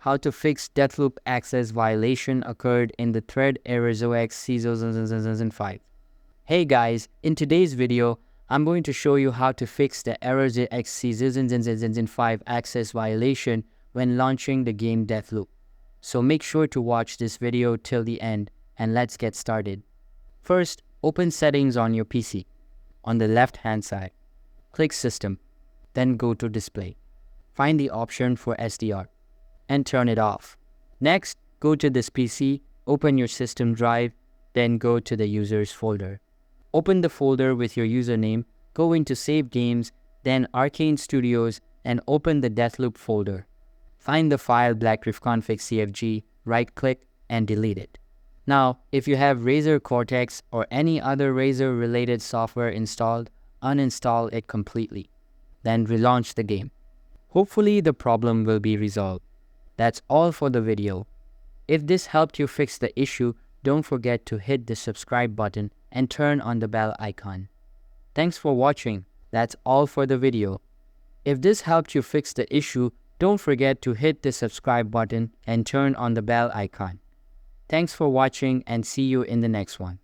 how to fix Deathloop access violation occurred in the thread error 0xc0000005. Hey guys, in today's video, I'm going to show you how to fix the error 0xc0000005 access violation when launching the game Deathloop. So make sure to watch this video till the end and let's get started. First, open Settings on your PC. On the left hand side, click System, then go to Display. Find the option for SDR and turn it off. Next, go to this PC, open your system drive, then go to the users folder. Open the folder with your username, go into Save Games, then Arcane Studios, and open the Deathloop folder. Find the file blackriffconfig.cfg, right-click, and delete it. Now, if you have Razer Cortex or any other Razer-related software installed, uninstall it completely. Then relaunch the game. Hopefully the problem will be resolved. That's all for the video. If this helped you fix the issue, don't forget to hit the subscribe button and turn on the bell icon. Thanks for watching. That's all for the video. If this helped you fix the issue, don't forget to hit the subscribe button and turn on the bell icon. Thanks for watching and see you in the next one.